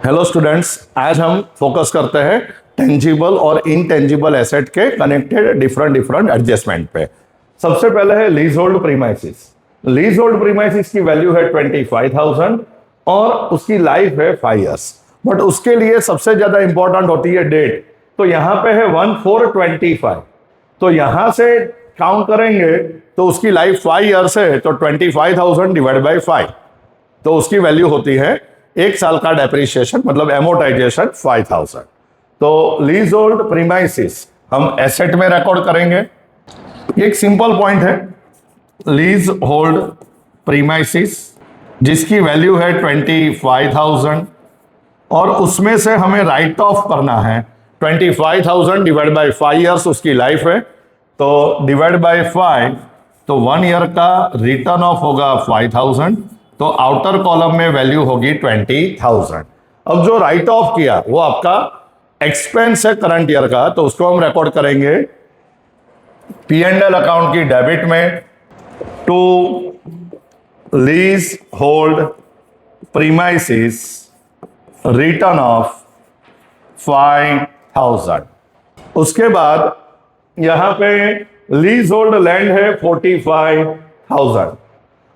Hello students, आज हम focus करते हैं टेंजिबल और इनटेंजिबल एसेट के कनेक्टेड डिफरेंट एडजस्टमेंट पे। सबसे पहले है lease hold premises. Lease hold premises की वैल्यू है 25,000 और उसकी लाइफ है 5 इयर्स। बट उसके लिए सबसे ज्यादा इंपॉर्टेंट होती है डेट। तो यहां पे है 1425। तो यहां से काउंट करेंगे तो उसकी लाइफ 5 इयर्स है, तो 25,000 डिवाइड बाई 5, तो उसकी वैल्यू होती है 1 साल का डेप्रिसिएशन, मतलब एमोटाइजेशन 5,000। तो लीज होल्ड प्रीमाइसिस हम एसेट में रिकॉर्ड करेंगे। एक सिंपल पॉइंट है, लीज होल्ड प्रीमाइसिस जिसकी वैल्यू है 25,000 और उसमें से हमें राइट ऑफ करना है 25,000 डिवाइड बाई 5 इयर्स उसकी लाइफ है, तो डिवाइड बाई 5, तो 1 ईयर का रिटर्न ऑफ होगा 5,000, तो आउटर कॉलम में वैल्यू होगी 20,000। अब जो राइट ऑफ किया वो आपका एक्सपेंस है करंट ईयर का, तो उसको हम रिकॉर्ड करेंगे P&L अकाउंट की डेबिट में, to leasehold premises written off 5,000। उसके बाद यहां पे लीज होल्ड लैंड है 45,000।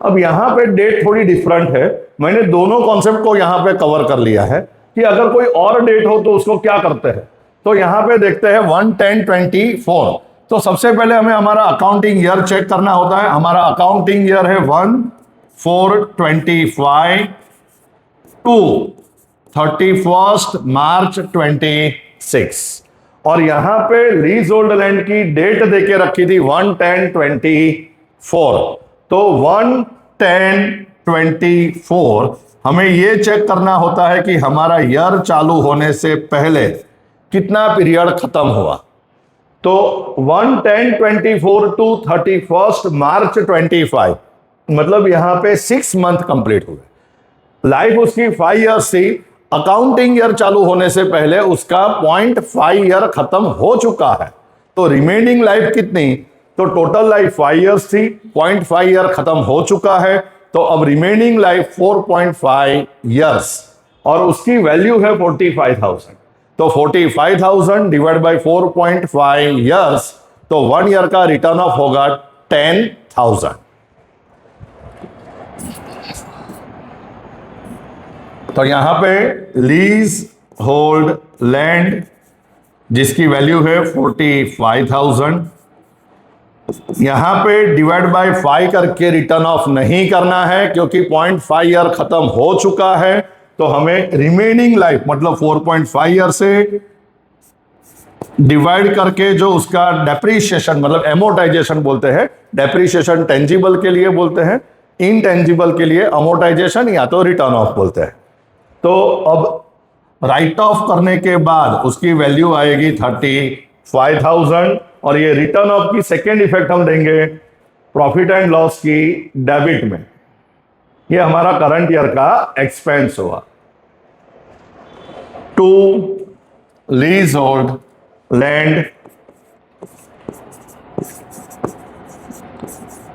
अब यहां पे डेट थोड़ी डिफरेंट है, मैंने दोनों कॉन्सेप्ट को यहां पे कवर कर लिया है कि अगर कोई और डेट हो तो उसको क्या करते हैं। तो यहां पे देखते हैं 1/10/24। तो सबसे पहले हमें हमारा अकाउंटिंग ईयर चेक करना होता है। हमारा अकाउंटिंग ईयर है 1/4/25 टू 31 मार्च 26, और यहां पे लीज होल्ड लैंड की डेट देके रखी थी 1/10/24। तो 1/10/24 हमें यह चेक करना होता है कि हमारा ईयर चालू होने से पहले कितना पीरियड खत्म हुआ। तो 1/10/24 टू 31 मार्च 25, मतलब यहां पे 6 मंथ कंप्लीट हुए। लाइफ उसकी 5 इयर्स थी। अकाउंटिंग ईयर चालू होने से पहले उसका 0.5 ईयर खत्म हो चुका है। तो रिमेनिंग लाइफ कितनी, तो टोटल लाइफ 5 इयर्स थी, 0.5 ईयर खत्म हो चुका है, तो अब रिमेनिंग लाइफ 4.5 इयर्स और उसकी वैल्यू है 45,000। तो 45,000 डिवाइड बाई 4.5 इयर्स, तो 1 ईयर का रिटर्न ऑफ होगा 10,000। तो यहां पे लीज होल्ड लैंड जिसकी वैल्यू है 45,000, यहां पे डिवाइड बाय 5 करके रिटर्न ऑफ नहीं करना है क्योंकि 0.5 ईयर खत्म हो चुका है। तो हमें रिमेनिंग लाइफ मतलब 4.5 ईयर से डिवाइड करके जो उसका डेप्रीशिएशन मतलब एमोटाइजेशन बोलते हैं, डेप्रीशिएशन टेंजिबल के लिए बोलते हैं, इनटेंजिबल के लिए अमोटाइजेशन या तो रिटर्न ऑफ बोलते हैं। तो अब राइट ऑफ करने के बाद उसकी वैल्यू आएगी 35,000 और ये रिटर्न ऑफ की सेकेंड इफेक्ट हम देंगे प्रॉफिट एंड लॉस की डेबिट में। ये हमारा करंट ईयर का एक्सपेंस हुआ। To leasehold land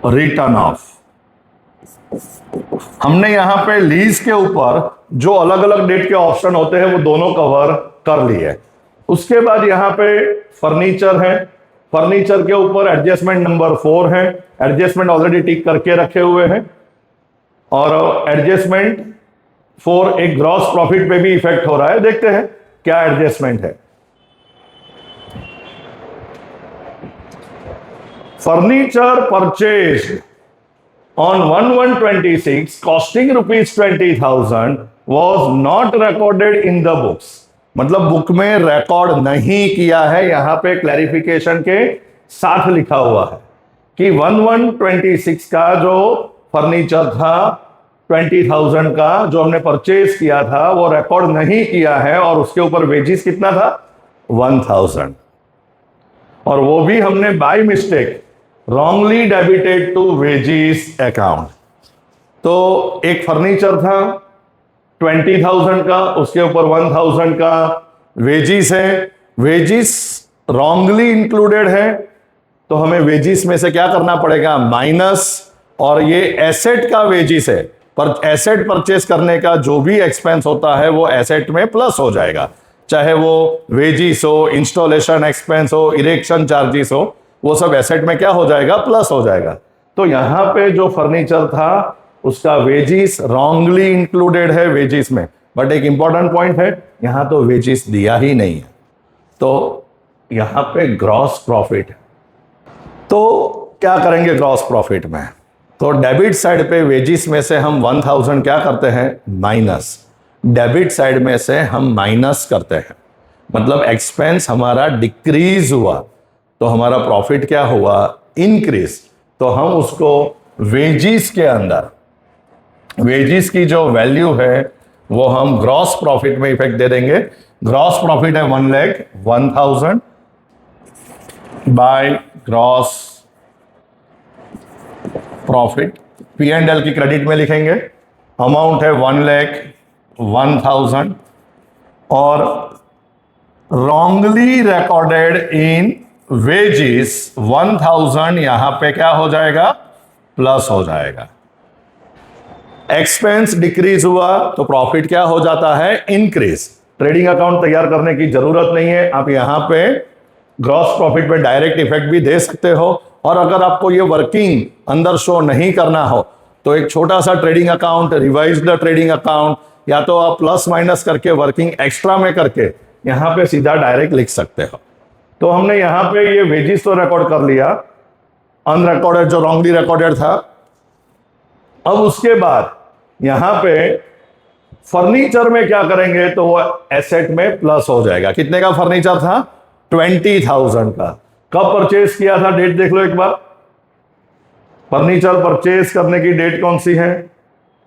written off, हमने यहां पे लीज के ऊपर जो अलग अलग डेट के ऑप्शन होते हैं वो दोनों कवर कर लिए। उसके बाद यहां पे फर्नीचर है, फर्नीचर के ऊपर एडजस्टमेंट नंबर 4 है। एडजस्टमेंट ऑलरेडी टिक करके रखे हुए हैं और एडजस्टमेंट 4 एक ग्रॉस प्रॉफिट पे भी इफेक्ट हो रहा है। देखते हैं क्या एडजस्टमेंट है। Furniture purchase on 1/1/26 costing ₹20,000 was not recorded in the books, मतलब बुक में रिकॉर्ड नहीं किया है। यहां पे क्लैरिफिकेशन के साथ लिखा हुआ है कि 1/1/26 का जो फर्नीचर था 20,000 का जो हमने परचेज किया था वो रिकॉर्ड नहीं किया है और उसके ऊपर वेजेस कितना था 1,000, और वो भी हमने by mistake wrongly debited to wages account। तो एक फर्नीचर था 20,000 का, उसके ऊपर 1,000 का वेजिस है। वेजिस wrongly इंक्लूडेड है, तो हमें वेजिस में से क्या करना पड़ेगा माइनस, और ये एसेट का वेजिस है पर एसेट परचेस करने का जो भी एक्सपेंस होता है वो एसेट में प्लस हो जाएगा, चाहे वो वेजिस हो, इंस्टॉलेशन एक्सपेंस हो, इरेक्शन चार्जेस हो, वो सब एसेट में क्या हो जाएगा, प्लस हो जाएगा। तो यहां पे जो फर्नीचर था उसका वेजिस रॉन्गली इंक्लूडेड है वेजिस में, बट एक इंपॉर्टेंट पॉइंट है, यहां तो वेजिस दिया ही नहीं है, तो यहां पे ग्रॉस प्रॉफिट है। तो क्या करेंगे ग्रॉस प्रॉफिट में, तो डेबिट साइड पे वेजिस में से हम 1000 क्या करते हैं, माइनस, डेबिट साइड में से हम माइनस करते हैं, मतलब एक्सपेंस हमारा डिक्रीज हुआ तो हमारा प्रॉफिट क्या हुआ, इंक्रीज। तो हम उसको वेजिस के अंदर, वेजिस की जो वैल्यू है वो हम ग्रॉस प्रॉफिट में इफेक्ट दे देंगे। ग्रॉस प्रॉफिट है 1,10,000 बाय ग्रॉस प्रॉफिट, P&L की क्रेडिट में लिखेंगे, अमाउंट है 1,01,000 और रॉन्गली रिकॉर्डेड इन वेजिस 1000 यहां पे क्या हो जाएगा, प्लस हो जाएगा। एक्सपेंस डिक्रीज हुआ तो प्रॉफिट क्या हो जाता है, इंक्रीज। ट्रेडिंग अकाउंट तैयार करने की जरूरत नहीं है, आप यहां पे ग्रॉस प्रॉफिट पे डायरेक्ट इफेक्ट भी दे सकते हो, और अगर आपको ये वर्किंग अंदर शो नहीं करना हो तो एक छोटा सा trading account, revised trading account, या तो आप प्लस माइनस करके वर्किंग एक्स्ट्रा में करके यहां पे सीधा डायरेक्ट लिख सकते हो। तो हमने यहां पे ये वेजिस तो रिकॉर्ड कर लिया, अनरिकॉर्डेड जो रॉन्गली रिकॉर्डेड था। अब उसके बाद यहां पे फर्नीचर में क्या करेंगे, तो वो एसेट में प्लस हो जाएगा। कितने का फर्नीचर था, 20,000 का। कब परचेज किया था, डेट देख लो एक बार, फर्नीचर परचेज करने की डेट कौन सी है,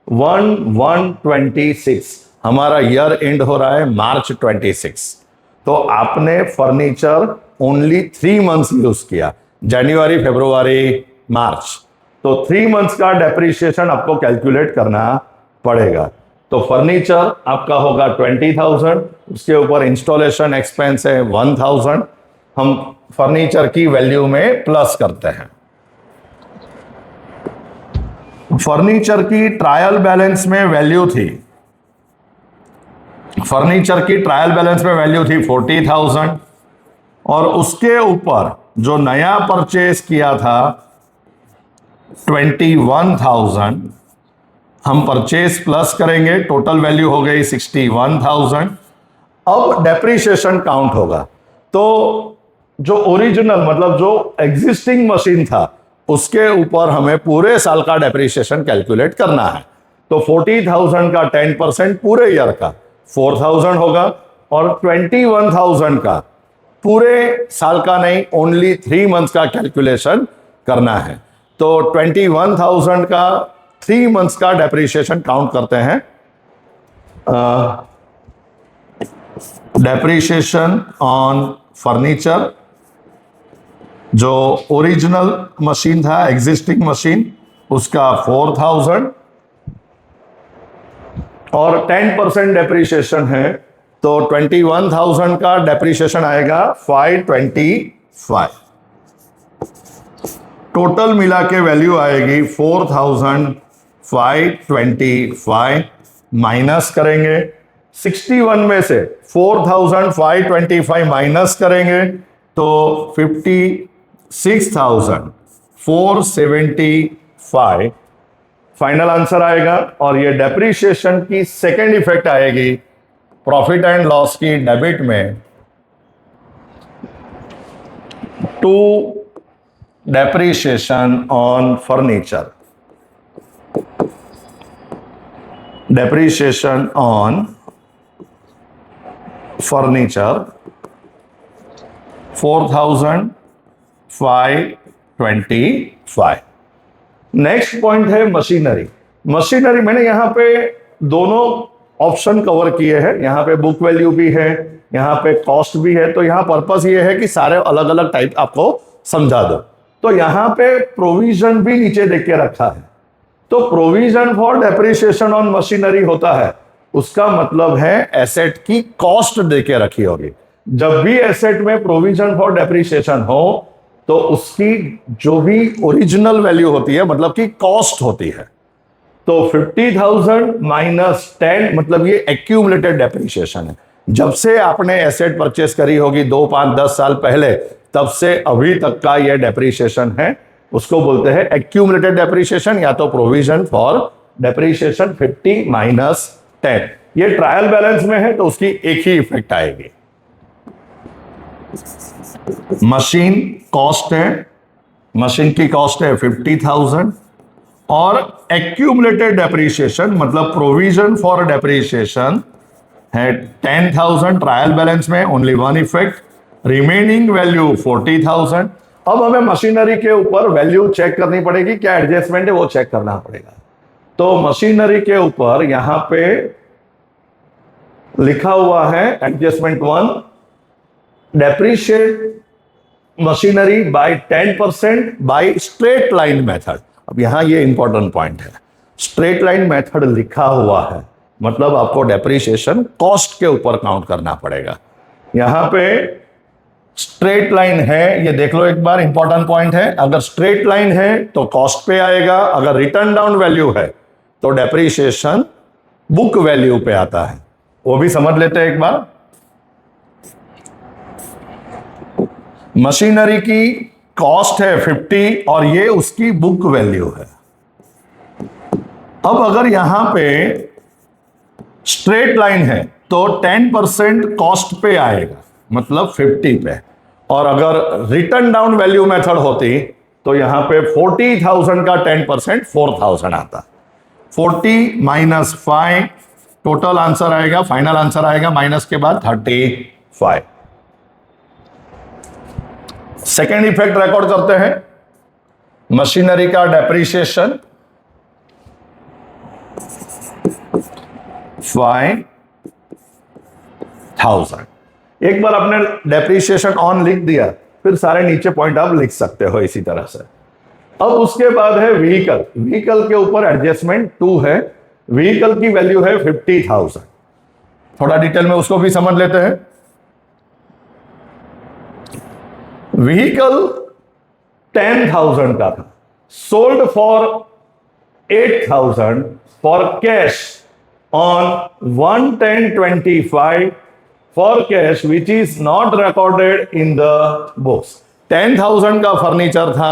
1/1/26, हमारा ईयर एंड हो रहा है मार्च 26। तो आपने फर्नीचर ओनली 3 मंथ्स यूज किया, जनवरी, फरवरी, मार्च, तो 3 मंथ्स का डेप्रिसिएशन आपको कैलकुलेट करना पड़ेगा। तो फर्नीचर आपका होगा 20,000, उसके ऊपर इंस्टॉलेशन एक्सपेंस है 1000, हम फर्नीचर की वैल्यू में प्लस करते हैं। फर्नीचर की ट्रायल बैलेंस में वैल्यू थी, फर्नीचर की ट्रायल बैलेंस में वैल्यू थी 40,000, और उसके ऊपर जो नया परचेज किया था 21,000, हम परचेज प्लस करेंगे, टोटल वैल्यू हो गई 61,000। अब डेप्रिसिएशन काउंट होगा, तो जो ओरिजिनल मतलब जो एग्जिस्टिंग मशीन था उसके ऊपर हमें पूरे साल का डेप्रिसिएशन कैलकुलेट करना है। तो 40,000 का 10% पूरे ईयर का 4,000 होगा, और 21,000 का पूरे साल का नहीं, ओनली 3 मंथ्स का कैलकुलेशन करना है। तो 21,000 का 3 मंथ्स का डेप्रिसिएशन काउंट करते हैं। डेप्रिसिएशन ऑन फर्नीचर, जो ओरिजिनल मशीन था, एग्जिस्टिंग मशीन, उसका 4,000 और 10% डेप्रिसिएशन है, तो 21,000 का डेप्रिसिएशन आएगा 525। टोटल मिला के वैल्यू आएगी 4,525, माइनस करेंगे 61 में से 4,525 माइनस करेंगे तो 56,475 फाइनल आंसर आएगा। और ये डेप्रिसिएशन की सेकेंड इफेक्ट आएगी प्रॉफिट एंड लॉस की डेबिट में, to depreciation on furniture, depreciation on furniture 4,525। Next point है मशीनरी। मशीनरी मैंने यहां पे दोनों ऑप्शन कवर किए हैं, यहां पे बुक वैल्यू भी है, यहां पे कॉस्ट भी है। तो यहां पर्पस ये है कि सारे अलग अलग टाइप आपको समझा दो। तो यहां पे प्रोविजन भी नीचे देख के रखा है। तो provision for depreciation on machinery होता है, उसका मतलब है एसेट की कॉस्ट देके रखी होगी। जब भी एसेट में प्रोविजन फॉर डेप्रिसिएशन हो तो उसकी जो भी ओरिजिनल वैल्यू होती है, मतलब कि कॉस्ट होती है, तो 50,000 माइनस 10 मतलब ये एक्यूमुलेटेड डेप्रिसिएशन है। जब से आपने एसेट परचेस करी होगी 2, 5, 10 साल पहले, तब से अभी तक का ये डेप्रिसिएशन है, उसको बोलते हैं एक्यूमुलेटेड डेप्रिसिएशन या तो प्रोविजन फॉर डेप्रिसिएशन 50 माइनस 10। ये ट्रायल बैलेंस में है तो उसकी एक ही इफेक्ट आएगी। मशीन कॉस्ट है, मशीन की कॉस्ट है 50,000 और एक्यूमुलेटेड डेप्रिसिएशन मतलब प्रोविजन फॉर डेप्रिसिएशन है 10,000। ट्रायल बैलेंस में only one effect, remaining value 40,000। अब हमें मशीनरी के ऊपर वैल्यू चेक करनी पड़ेगी, क्या एडजस्टमेंट है वो चेक करना पड़ेगा। तो मशीनरी के ऊपर यहां पे लिखा हुआ है adjustment 1, depreciate machinery by 10% by straight line method. अब यहां ये इंपॉर्टेंट पॉइंट है, स्ट्रेट लाइन मेथड लिखा हुआ है मतलब आपको डेप्रिसिएशन कॉस्ट के ऊपर काउंट करना पड़ेगा। यहां पे स्ट्रेट लाइन है, ये देख लो एक बार, इंपॉर्टेंट पॉइंट है। अगर स्ट्रेट लाइन है तो कॉस्ट पे आएगा, अगर रिटर्न डाउन वैल्यू है तो डेप्रिसिएशन बुक वैल्यू पे आता है। वो भी समझ लेते हैं एक बार। मशीनरी की कॉस्ट है 50 और ये उसकी बुक वैल्यू है। अब अगर यहां पे स्ट्रेट लाइन है तो 10% कॉस्ट पे आएगा मतलब 50 पे, और अगर रिटर्न डाउन वैल्यू मेथड होती तो यहां पे 40,000 का 10% 4,000 आता। 40 माइनस 5 टोटल आंसर आएगा, फाइनल आंसर आएगा माइनस के बाद 35। सेकेंड इफेक्ट रिकॉर्ड करते हैं, मशीनरी का डेप्रिसिएशन 5,000। एक बार आपने डेप्रिसिएशन ऑन लिख दिया, फिर सारे नीचे पॉइंट आप लिख सकते हो इसी तरह से। अब उसके बाद है व्हीकल। व्हीकल के ऊपर एडजस्टमेंट 2 है, व्हीकल की वैल्यू है 50,000। थोड़ा डिटेल में उसको भी समझ लेते हैं। व्हीकल 10,000 का था, sold for 8,000 for cash on 1/10/25 for cash which is not recorded in the books। 10,000 का फर्नीचर था,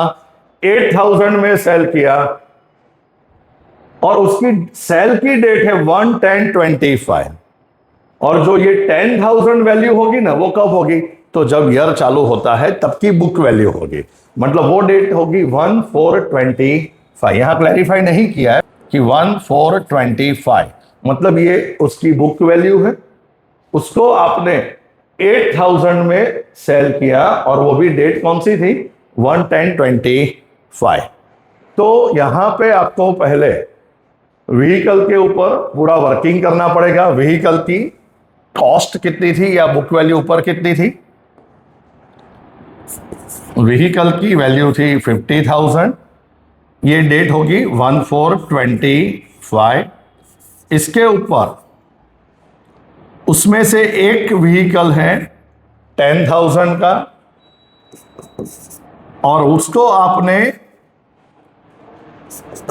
8,000 में सेल किया और उसकी सेल की डेट है 1/10/25, और जो ये 10,000 वैल्यू होगी ना वो कब होगी, तो जब ईयर चालू होता है तब की बुक वैल्यू होगी, मतलब वो डेट होगी 1/4/25। यहां क्लैरिफाई नहीं किया है कि 1/4/25 मतलब ये उसकी बुक वैल्यू है, उसको आपने 8,000 में सेल किया और वो भी डेट कौन सी थी, 1/10/25। तो यहां पे आपको पहले व्हीकल के ऊपर पूरा वर्किंग करना पड़ेगा। व्हीकल की कॉस्ट कितनी थी या बुक वैल्यू ऊपर कितनी थी, व्हीकल की वैल्यू थी 50,000, ये डेट होगी 1/4/25। इसके ऊपर उसमें से एक व्हीकल है 10,000 का और उसको आपने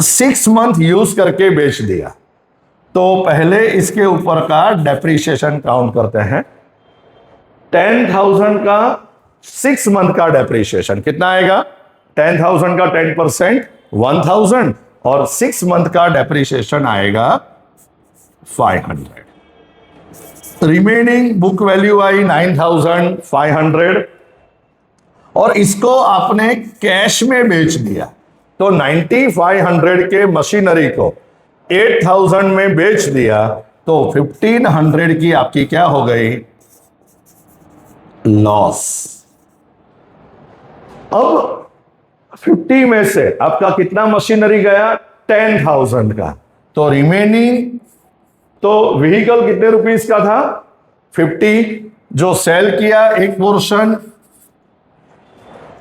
6 मंथ यूज करके बेच दिया, तो पहले इसके ऊपर का डेप्रिसिएशन काउंट करते हैं। 10,000 का 6 मंथ का डेप्रिसिएशन कितना आएगा, 10,000 का 10% 1,000 और 6 मंथ का डेप्रिसिएशन आएगा 500। रिमेनिंग बुक वैल्यू आई 9,500 और इसको आपने कैश में बेच दिया, तो 9,500 के मशीनरी को 8,000 में बेच दिया, तो 1,500 की आपकी क्या हो गई, लॉस। अब 50 में से आपका कितना मशीनरी गया, 10,000 का, तो रिमेनिंग, तो व्हीकल कितने रुपीस का था, 50, जो सेल किया एक पोर्शन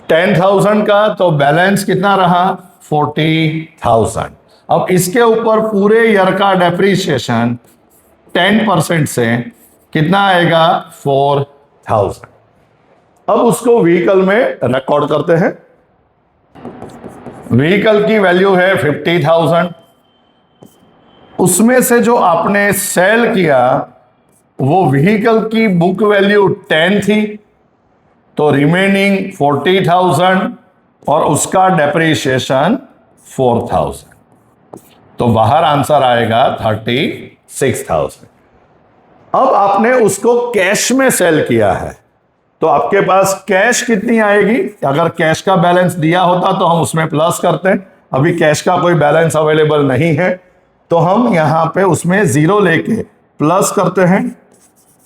10,000 का, तो बैलेंस कितना रहा 40,000। अब इसके ऊपर पूरे ईयर का डेप्रिसिएशन 10% से कितना आएगा, 4,000। अब उसको व्हीकल में रिकॉर्ड करते हैं। व्हीकल की वैल्यू है 50,000, उसमें से जो आपने सेल किया वो व्हीकल की बुक वैल्यू 10 थी, तो रिमेनिंग 40,000 और उसका डेप्रीशिएशन 4,000, तो बाहर आंसर आएगा 36,000। अब आपने उसको कैश में सेल किया है, तो आपके पास कैश कितनी आएगी? अगर कैश का बैलेंस दिया होता तो हम उसमें प्लस करते हैं, अभी कैश का कोई बैलेंस अवेलेबल नहीं है, तो हम यहां पे उसमें जीरो लेके प्लस करते हैं।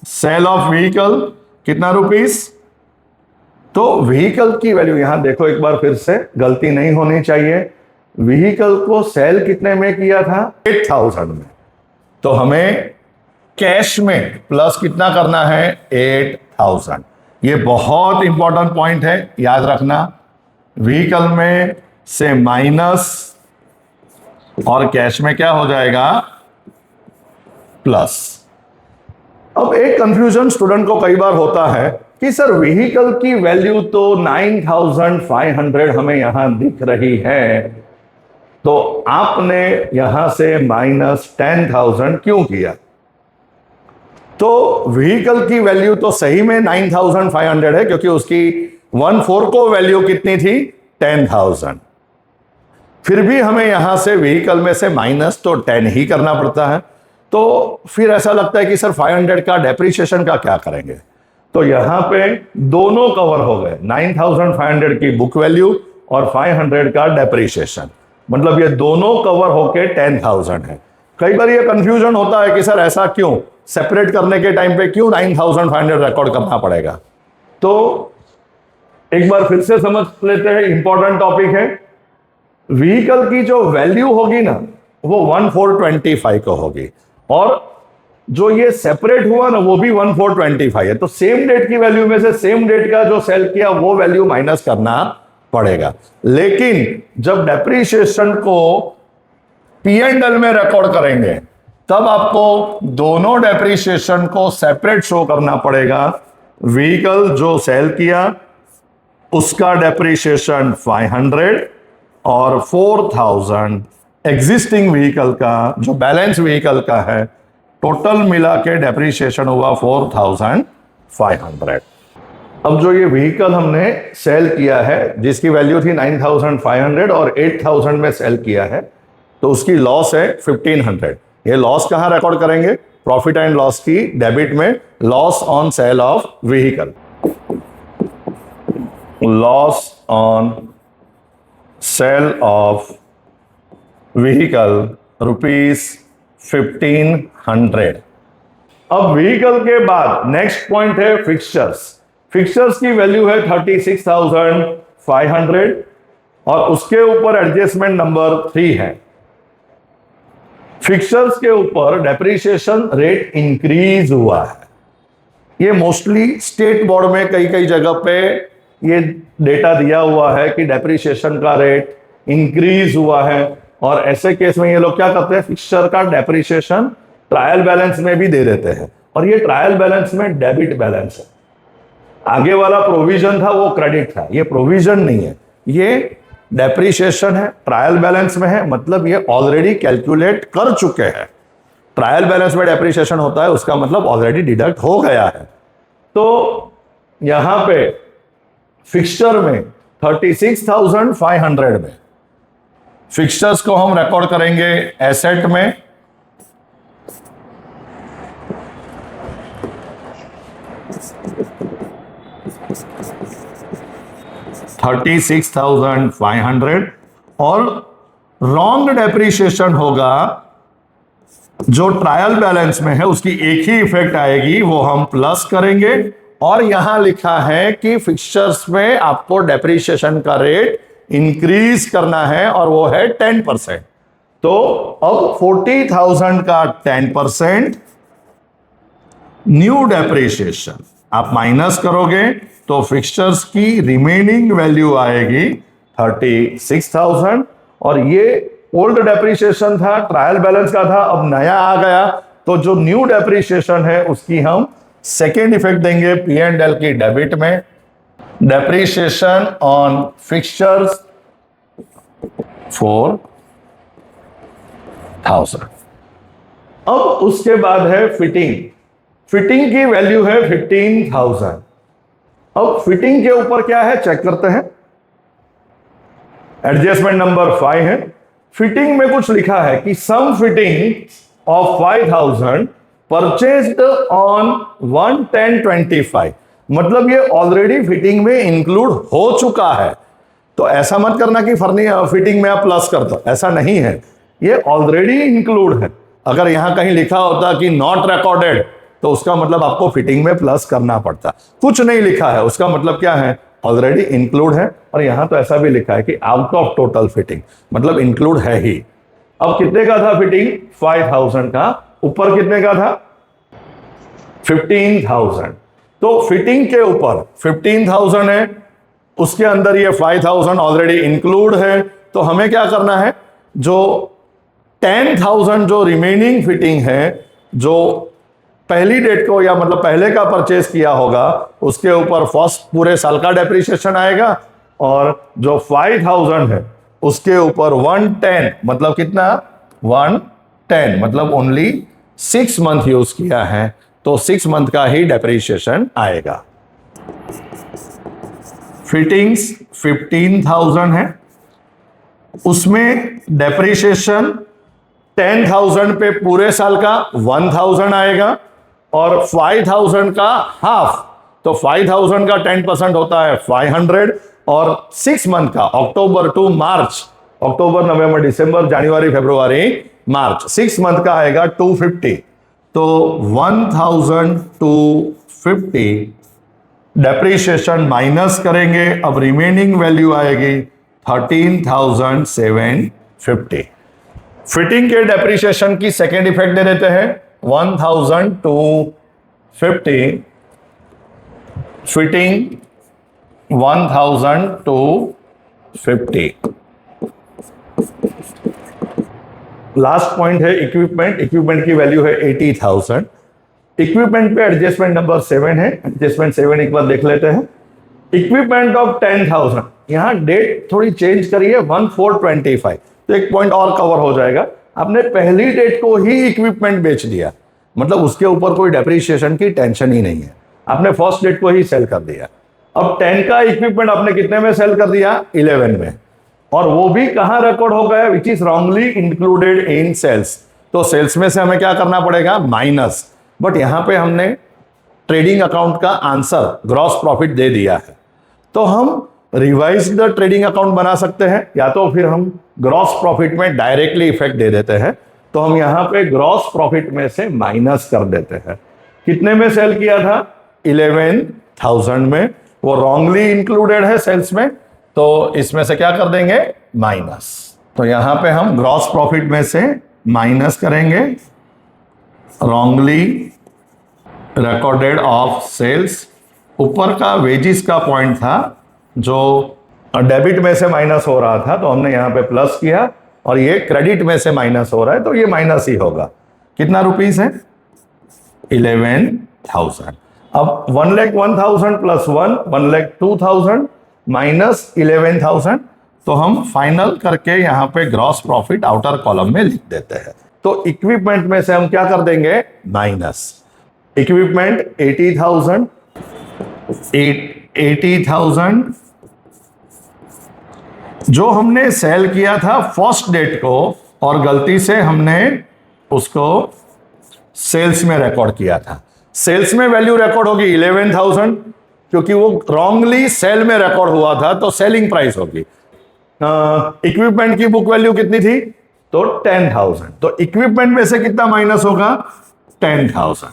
सेल ऑफ व्हीकल कितना रुपीस? तो व्हीकल की वैल्यू यहां देखो एक बार फिर से, गलती नहीं होनी चाहिए। व्हीकल को सेल कितने में किया था? 8,000 में। तो हमें कैश में प्लस कितना करना है? 8,000। ये बहुत इंपॉर्टेंट पॉइंट है, याद रखना। व्हीकल में से माइनस और कैश में क्या हो जाएगा? प्लस। अब एक कंफ्यूजन स्टूडेंट को कई बार होता है कि सर व्हीकल की वैल्यू तो 9,500 हमें यहां दिख रही है, तो आपने यहां से -10,000 क्यों किया? तो व्हीकल की वैल्यू तो सही में 9,500 है, क्योंकि उसकी 1/4 को वैल्यू कितनी थी? 10,000। फिर भी हमें यहां से व्हीकल में से माइनस तो 10 ही करना पड़ता है। तो फिर ऐसा लगता है कि सर 500 का डेप्रीशिएशन का क्या करेंगे? तो यहां पे दोनों कवर हो गए, 9,500 की बुक वैल्यू और 500 का डेप्रीशिएशन, मतलब ये दोनों कवर होके 10,000 है। कई बार ये कंफ्यूजन होता है कि सर ऐसा क्यों, सेपरेट करने के टाइम पे क्यों 9,500 रिकॉर्ड करना पड़ेगा? तो एक बार फिर से समझ लेते हैं, इंपॉर्टेंट टॉपिक है। व्हीकल की जो वैल्यू होगी ना वो 1,425 को होगी, और जो ये सेपरेट हुआ ना वो भी 1,425 है। तो सेम डेट की वैल्यू में से सेम डेट का जो सेल किया वो वैल्यू माइनस करना पड़ेगा। लेकिन जब डेप्रीशिएशन को P&L में रिकॉर्ड करेंगे तब आपको दोनों डेप्रीशिएशन को सेपरेट शो करना पड़ेगा। व्हीकल जो सेल किया उसका डेप्रीशिएशन 500 और 4,000 एग्जिस्टिंग व्हीकल का, जो बैलेंस व्हीकल का है, टोटल मिला के डेप्रीशिएशन हुआ 4,500। अब जो ये व्हीकल हमने सेल किया है जिसकी वैल्यू थी 9,500 और 8,000 में सेल किया है, तो उसकी लॉस है 1,500। ये लॉस कहां रिकॉर्ड करेंगे? प्रॉफिट एंड लॉस की डेबिट में, loss on sale of vehicle. Loss on sale of vehicle ₹1,500। अब व्हीकल के बाद नेक्स्ट पॉइंट है फिक्सचर्स। फिक्सचर्स की वैल्यू है 36,500 और उसके ऊपर एडजस्टमेंट नंबर 3 है। फिक्सचर्स के ऊपर डेप्रीशिएशन रेट इंक्रीज हुआ है। ये मोस्टली स्टेट बोर्ड में कई कई जगह पे ये डेटा दिया हुआ है कि डेप्रीशिएशन का रेट इंक्रीज हुआ है, और ऐसे केस में ये लोग क्या करते हैं, फिक्सचर का डेप्रीशिएशन ट्रायल बैलेंस में भी दे देते हैं, और ये ट्रायल बैलेंस में डेबिट बैलेंस है। आगे वाला प्रोविजन था वो क्रेडिट था, ये प्रोविजन नहीं है, ये डेप्रीशिएशन है, ट्रायल बैलेंस में है, मतलब ये ऑलरेडी कैलकुलेट कर चुके हैं। ट्रायल बैलेंस में डेप्रीशिएशन होता है उसका मतलब ऑलरेडी डिडक्ट हो गया है। तो यहां पे फिक्सचर में 36,500 में फिक्सचर्स को हम रिकॉर्ड करेंगे एसेट में, $36,500, और रॉन्ग डेप्रीशिएशन होगा जो ट्रायल बैलेंस में है, उसकी एक ही इफेक्ट आएगी, वो हम प्लस करेंगे। और यहां लिखा है कि फिक्सचर्स में आपको डेप्रीशिएशन का रेट इंक्रीज करना है और वो है 10%। तो अब 40,000 का 10% न्यू डेप्रीशिएशन आप माइनस करोगे तो फिक्सचर्स की रिमेनिंग वैल्यू आएगी 36,000, और ये ओल्ड डेप्रीशिएशन था, ट्रायल बैलेंस का था, अब नया आ गया, तो जो न्यू डेप्रीशिएशन है उसकी हम सेकेंड इफेक्ट देंगे P&L की डेबिट में। Depreciation on fixtures 4,000। अब उसके बाद है फिटिंग। फिटिंग की वैल्यू है 15,000। अब फिटिंग के ऊपर क्या है चेक करते हैं। एडजस्टमेंट नंबर 5 है। फिटिंग में कुछ लिखा है कि सम फिटिंग ऑफ 5,000 परचेज्ड ऑन 1/10/25, मतलब ये ऑलरेडी फिटिंग में इंक्लूड हो चुका है। तो ऐसा मत करना कि फिटिंग में आप प्लस कर दो, ऐसा नहीं है, ये ऑलरेडी इंक्लूड है। अगर यहां कहीं लिखा होता कि नॉट रिकॉर्डेड तो उसका मतलब आपको फिटिंग में प्लस करना पड़ता। कुछ नहीं लिखा है, उसका मतलब क्या है, ऑलरेडी इंक्लूड है। और यहां तो ऐसा भी लिखा है कि आउट ऑफ टोटल फिटिंग, मतलब इंक्लूड है ही। अब कितने का था फिटिंग, 5,000 का, ऊपर कितने का था, 15,000। तो फिटिंग के ऊपर 15,000 है, उसके अंदर ये 5,000 ऑलरेडी इंक्लूड है। तो हमें क्या करना है, जो 10,000 जो रिमेनिंग फिटिंग है, जो पहली डेट को या मतलब पहले का परचेस किया होगा, उसके ऊपर फर्स्ट पूरे साल का डेप्रिसिएशन आएगा। और जो 5,000 है उसके ऊपर 110, मतलब कितना, 110 मतलब ओनली 6 मंथ यूज किया है, तो 6 मंथ का ही डेप्रिसिएशन आएगा। फिटिंग्स 15,000 है, उसमें डेप्रिसिएशन 10,000 पे पूरे साल का 1,000 आएगा, और 5,000 का हाफ, तो 5,000 का 10% होता है 500, और 6 मंथ का अक्टूबर to March, October November December January February March, 6 month का आएगा 250। तो 1,250 डेप्रिसिएशन माइनस करेंगे, अब रिमेनिंग वैल्यू आएगी 13,750। फिटिंग के डेप्रिसिएशन की सेकेंड इफेक्ट दे देते हैं, 1,250 फिटिंग 1,250। लास्ट पॉइंट है इक्विपमेंट। इक्विपमेंट की वैल्यू है 80,000। इक्विपमेंट पे एडजस्टमेंट नंबर 7 है, एडजस्टमेंट 7 एक बार देख लेते हैं। इक्विपमेंट ऑफ 10,000, यहां डेट थोड़ी चेंज करिए 1/4/25, तो एक पॉइंट और कवर हो जाएगा। आपने पहली डेट को ही इक्विपमेंट बेच दिया, मतलब उसके ऊपर कोई डेप्रिसिएशन की टेंशन ही नहीं है, आपने फर्स्ट डेट को ही सेल कर दिया। अब 10 का इक्विपमेंट आपने कितने में सेल कर दिया, 11 में, और वो भी कहां रिकॉर्ड हो गया, which is wrongly included in sales. तो सेल्स में से हमें क्या करना पड़ेगा, माइनस। बट यहां पे हमने ट्रेडिंग अकाउंट का आंसर ग्रॉस प्रॉफिट दे दिया है, तो हम रिवाइज्ड ट्रेडिंग अकाउंट बना सकते हैं, या तो फिर हम ग्रॉस प्रॉफिट में डायरेक्टली इफेक्ट दे देते हैं। तो हम यहां पे ग्रॉस प्रॉफिट में से माइनस कर देते हैं। कितने में सेल किया था, 11,000 में, वो रॉन्गली इंक्लूडेड है सेल्स में, तो इसमें से क्या कर देंगे, माइनस। तो यहां पे हम ग्रॉस प्रॉफिट में से माइनस करेंगे रॉन्गली रिकॉर्डेड ऑफ सेल्स। ऊपर का वेजिस का पॉइंट था जो डेबिट में से माइनस हो रहा था, तो हमने यहां पे प्लस किया, और ये क्रेडिट में से माइनस हो रहा है, तो ये माइनस ही होगा। कितना रुपीस है, 11,000। अब 1,01,000 प्लस 1,02,000 माइनस 11,000, तो हम फाइनल करके यहां पे ग्रॉस प्रॉफिट आउटर कॉलम में लिख देते हैं। तो इक्विपमेंट में से हम क्या कर देंगे, माइनस। इक्विपमेंट 80,000, 80,000 जो हमने सेल किया था फर्स्ट डेट को, और गलती से हमने उसको सेल्स में रिकॉर्ड किया था। सेल्स में वैल्यू रिकॉर्ड होगी 11,000, क्योंकि वो रॉन्गली सेल में रिकॉर्ड हुआ था, तो सेलिंग प्राइस होगी। इक्विपमेंट की बुक वैल्यू कितनी थी, तो 10,000, तो इक्विपमेंट में से कितना माइनस होगा, 10,000।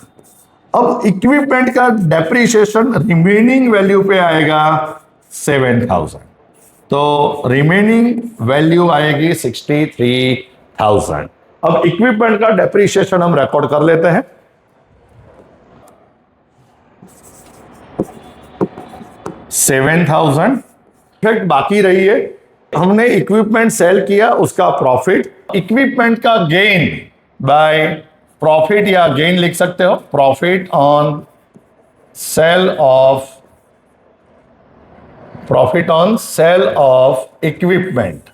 अब इक्विपमेंट का डेप्रिसिएशन रिमेनिंग वैल्यू पे आएगा 7,000, तो रिमेनिंग वैल्यू आएगी 63,000। अब इक्विपमेंट का डेप्रिसिएशन हम रिकॉर्ड कर लेते हैं। $7,000 इफेक्ट बाकी रही है। हमने इक्विपमेंट सेल किया, उसका प्रॉफिट, इक्विपमेंट का गेन बाय प्रॉफिट या गेन लिख सकते हो, profit on sale of equipment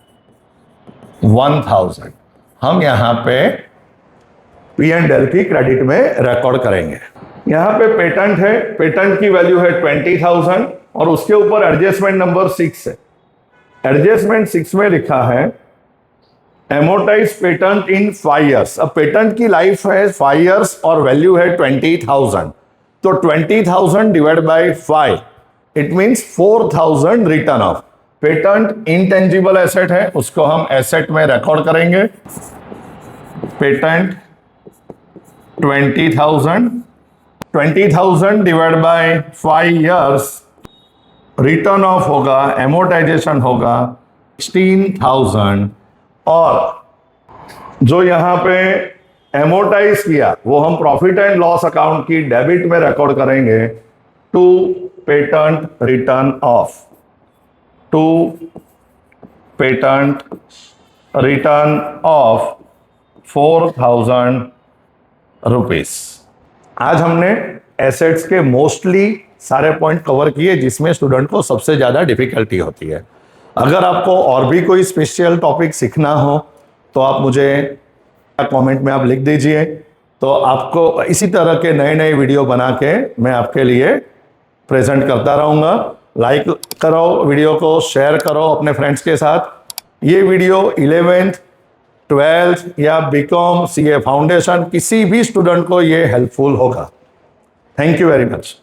1,000। हम यहां पे P&L की क्रेडिट में रिकॉर्ड करेंगे। यहाँ पे पेटेंट है, पेटेंट की वैल्यू है 20,000 और उसके ऊपर एडजस्टमेंट नंबर 6 है। एडजस्टमेंट 6 में लिखा है एमोटाइज पेटेंट इन 5 years। अब पेटेंट की लाइफ है 5 years और वैल्यू है 20,000, तो 20,000 divide by 5 it means 4,000 return of. Patent intangible asset है, उसको हम एसेट में रिकॉर्ड करेंगे। Patent 20,000 divide by 5 years, return of होगा, एमोटाइजेशन होगा 16,000 और जो यहां पे एमोटाइज किया वो हम प्रॉफिट एंड लॉस अकाउंट की डेबिट में रिकॉर्ड करेंगे to patent written off, to patent written off 4,000 rupees. आज हमने एसेट्स के मोस्टली सारे पॉइंट कवर किए जिसमें स्टूडेंट को सबसे ज्यादा डिफिकल्टी होती है। अगर आपको और भी कोई स्पेशल टॉपिक सीखना हो तो आप मुझे कमेंट में आप लिख दीजिए, तो आपको इसी तरह के नए नए वीडियो बना के मैं आपके लिए प्रेजेंट करता रहूँगा। लाइक करो वीडियो को, शेयर करो अपने फ्रेंड्स के साथ। ये वीडियो 11th 12th या बीकॉम CA फाउंडेशन किसी भी स्टूडेंट को ये हेल्पफुल होगा। Thank you very much.